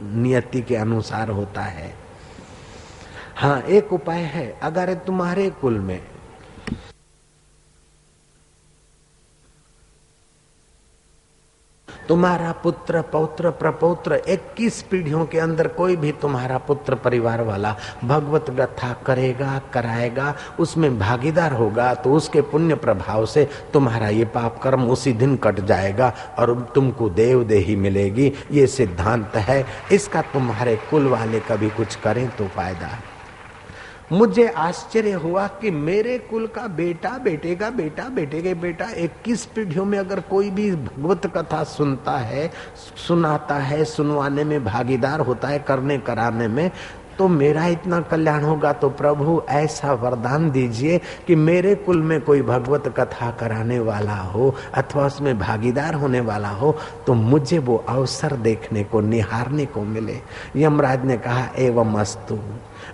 नियति के अनुसार होता है। हाँ, एक उपाय है, अगर तुम्हारे कुल में तुम्हारा पुत्र पौत्र प्रपौत्र 21 पीढ़ियों के अंदर कोई भी तुम्हारा पुत्र परिवार वाला भगवत गाथा करेगा, कराएगा, उसमें भागीदार होगा, तो उसके पुण्य प्रभाव से तुम्हारा ये पाप कर्म उसी दिन कट जाएगा और तुमको देवदेही मिलेगी। ये सिद्धांत है। इसका तुम्हारे कुल वाले कभी कुछ करें तो फायदा है। मुझे आश्चर्य हुआ कि मेरे कुल का बेटा, बेटे का बेटा, बेटे के बेटा 21 पीढ़ियों में अगर कोई भी भगवत कथा सुनता है, सुनाता है, सुनवाने में भागीदार होता है, करने कराने में, तो मेरा इतना कल्याण होगा। तो प्रभु ऐसा वरदान दीजिए कि मेरे कुल में कोई भगवत कथा कराने वाला हो अथवा उसमें भागीदार होने वाला हो, तो मुझे वो अवसर देखने को, निहारने को मिले। यमराज ने कहा एवं अस्तु।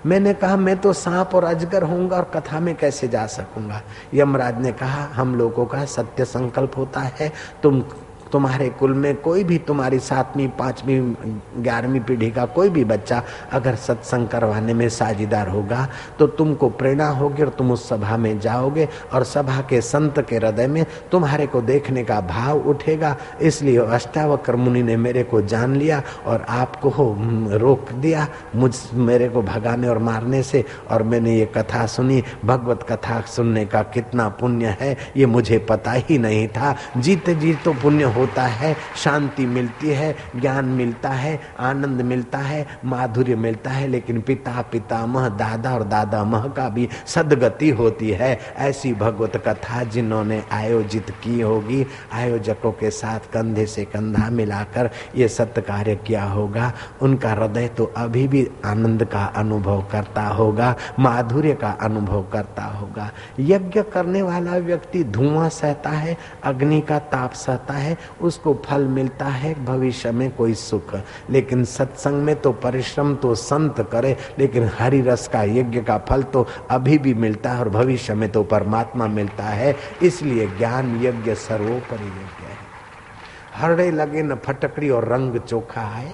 मैंने कहा मैं तो सांप और अजगर होऊंगा और कथा में कैसे जा सकूंगा। यमराज ने कहा हम लोगों का सत्य संकल्प होता है, तुम्हारे कुल में कोई भी, तुम्हारी 7वीं 5वीं 11वीं पीढ़ी का कोई भी बच्चा अगर सत्संग करवाने में साझीदार होगा तो तुमको प्रेरणा होगी और तुम उस सभा में जाओगे और सभा के संत के हृदय में तुम्हारे को देखने का भाव उठेगा। इसलिए अष्टावक्र मुनि ने मेरे को जान लिया और आपको रोक दिया मेरे को भगाने और मारने से। और मैंने ये कथा सुनी। भगवत कथा सुनने का कितना पुण्य है ये मुझे पता ही नहीं था। जीते जी तो पुण्य होता है, शांति मिलती है, ज्ञान मिलता है, आनंद मिलता है, माधुर्य मिलता है, लेकिन पिता पितामह दादा और दादामह का भी सदगति होती है। ऐसी भगवत कथा जिन्होंने आयोजित की होगी, आयोजकों के साथ कंधे से कंधा मिलाकर ये सत्य कार्य किया होगा, उनका हृदय तो अभी भी आनंद का अनुभव करता होगा, माधुर्य का अनुभव करता होगा। यज्ञ करने वाला व्यक्ति धुआं सहता है, अग्नि का ताप सहता है, उसको फल मिलता है भविष्य में कोई सुख। लेकिन सत्संग में तो परिश्रम तो संत करे, लेकिन हरि रस का यज्ञ का फल तो अभी भी मिलता है और भविष्य में तो परमात्मा मिलता है। इसलिए ज्ञान यज्ञ सर्वोपरि यज्ञ है। हरड़े लगे न फटकड़ी और रंग चोखा है।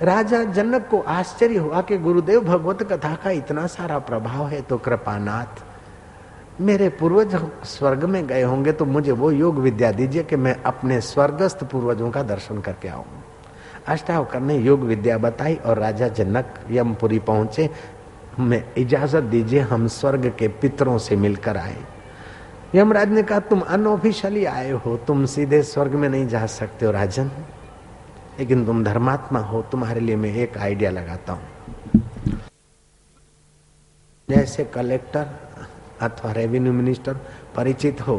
राजा जनक को आश्चर्य हुआ कि गुरुदेव भगवत कथा का इतना सारा प्रभाव है, तो कृपानाथ मेरे पूर्वज स्वर्ग में गए होंगे तो मुझे वो योग विद्या दीजिए कि मैं अपने स्वर्गस्थ पूर्वजों का दर्शन करके आऊं। अष्टावक्र ने योग विद्या बताई और राजा जनक यमपुरी पहुंचे। मैं इजाजत दीजिए हम स्वर्ग के पितरों से मिलकर आए। यमराज ने कहा तुम अनऑफिशियली आए हो, तुम सीधे स्वर्ग में नहीं जा सकते हो राजन, लेकिन तुम धर्मात्मा हो, तुम्हारे लिए मैं एक आइडिया लगाता हूं। जैसे कलेक्टर अथवा रेवेन्यू मिनिस्टर परिचित हो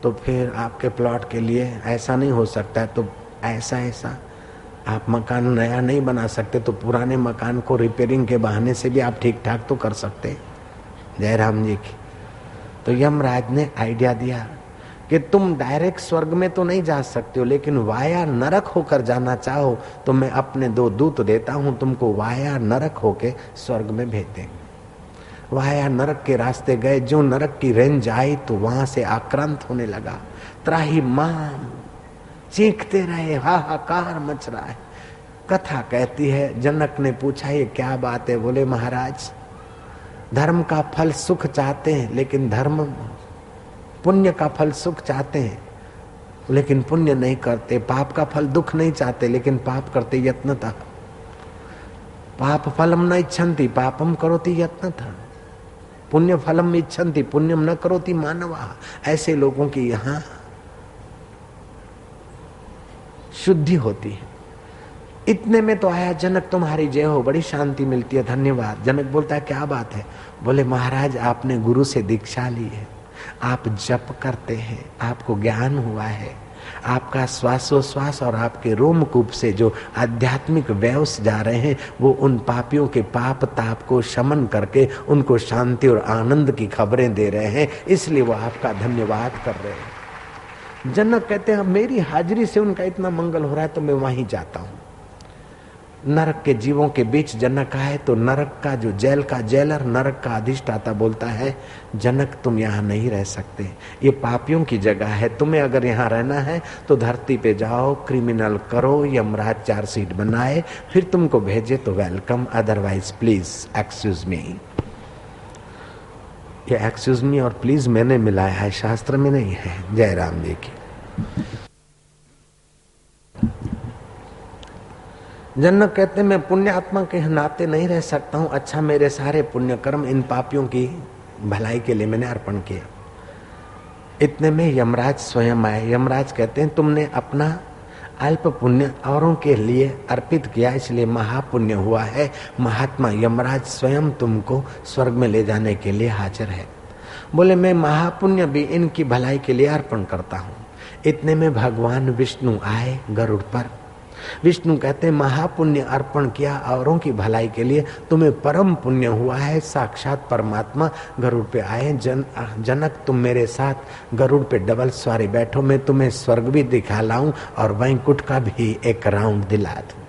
तो फिर आपके प्लॉट के लिए ऐसा नहीं हो सकता है, तो ऐसा आप मकान नया नहीं बना सकते, तो पुराने मकान को रिपेयरिंग के बहाने से भी आप ठीक ठाक तो कर सकते। जयराम जी की तो यमराज ने आइडिया दिया कि तुम डायरेक्ट स्वर्ग में तो नहीं जा सकते हो, लेकिन वाया नरक होकर जाना चाहो तो मैं अपने 2 दूत देता हूं, तुमको वाया नरक होके स्वर्ग में भेज देंगे। वाया नरक के रास्ते गए, जो नरक की रेंज आई तो वहां से आक्रांत होने लगा। त्राही माम चीखते रहे, हाहाकार मच रहा है। कथा कहती है जनक ने पूछा ये क्या बात है? बोले महाराज धर्म का फल सुख चाहते हैं, लेकिन धर्म पुण्य का फल सुख चाहते हैं लेकिन पुण्य नहीं करते। पाप का फल दुख नहीं चाहते लेकिन पाप करते यत्नतः। पाप फलम न इच्छन्ति पापम करोति यत्नतः, पुण्य फलम इच्छन्ति पुण्यम न करोति मानवा। ऐसे लोगों की यहाँ शुद्धि होती है। इतने में तो आया जनक तुम्हारी जय हो, बड़ी शांति मिलती है, धन्यवाद। जनक बोलता है क्या बात है? बोले महाराज आपने गुरु से दीक्षा ली है, आप जप करते हैं, आपको ज्ञान हुआ है, आपका श्वासोश्वास और आपके रोमकूप से जो आध्यात्मिक वेव्स जा रहे हैं वो उन पापियों के पाप ताप को शमन करके उनको शांति और आनंद की खबरें दे रहे हैं, इसलिए वो आपका धन्यवाद कर रहे हैं। जनक कहते हैं मेरी हाजिरी से उनका इतना मंगल हो रहा है तो मैं वहीं जाता हूं। नरक के जीवों के बीच जनक आए तो नरक का जो जेल का जेलर, नरक का अधिष्ठाता बोलता है, जनक तुम यहाँ नहीं रह सकते, ये पापियों की जगह है, तुम्हें अगर यहाँ रहना है तो धरती पे जाओ, क्रिमिनल करो, यमराज चार्जशीट बनाए, फिर तुमको भेजे तो welcome, otherwise please excuse me. ये एक्सक्यूज मी और प्लीज मैंने मिलाया है, शास्त्र में नहीं है। जय राम जी की। जनक कहते मैं पुण्यात्मा के नाते नहीं रह सकता हूं, अच्छा मेरे सारे पुण्य कर्म इन पापियों की भलाई के लिए मैंने अर्पण किए। इतने में यमराज स्वयं आए। यमराज कहते हैं तुमने अपना अल्प पुण्य औरों के लिए अर्पित किया, इसलिए महापुण्य हुआ है। महात्मा यमराज स्वयं तुमको स्वर्ग में ले जाने के लिए हाजिर है। बोले मैं महापुण्य भी इनकी भलाई के लिए अर्पण करता हूँ। इतने में भगवान विष्णु आए गरुड़ पर। विष्णु कहते महापुण्य अर्पण किया औरों की भलाई के लिए, तुम्हें परम पुण्य हुआ है। साक्षात परमात्मा गरुड़ पे आए। जनक तुम मेरे साथ गरुड़ पे डबल सवारी बैठो, मैं तुम्हें स्वर्ग भी दिखा लाऊं और वैकुंठ का भी एक राउंड दिला दूं।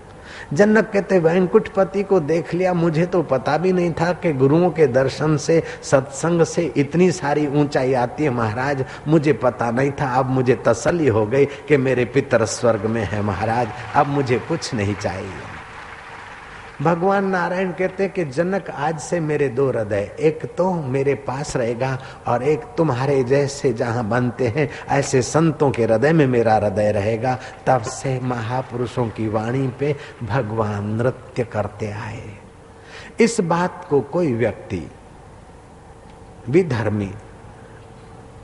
जनक कहते वैकुंठपति को देख लिया, मुझे तो पता भी नहीं था कि गुरुओं के दर्शन से, सत्संग से इतनी सारी ऊंचाई आती है महाराज, मुझे पता नहीं था। अब मुझे तसल्ली हो गई कि मेरे पितर स्वर्ग में है महाराज, अब मुझे कुछ नहीं चाहिए। भगवान नारायण कहते कि जनक आज से मेरे दो हृदय, एक तो मेरे पास रहेगा और एक तुम्हारे जैसे जहां बनते हैं ऐसे संतों के हृदय में मेरा हृदय रहेगा। तब से महापुरुषों की वाणी पे भगवान नृत्य करते आए। इस बात को कोई व्यक्ति विधर्मी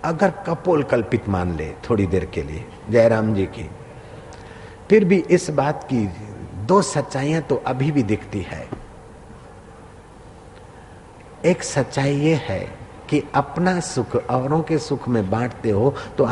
अगर कपोल कल्पित मान ले थोड़ी देर के लिए, जयराम जी की, फिर भी इस बात की दो सच्चाइयां तो अभी भी दिखती है। एक सच्चाई ये है कि अपना सुख औरों के सुख में बांटते हो तो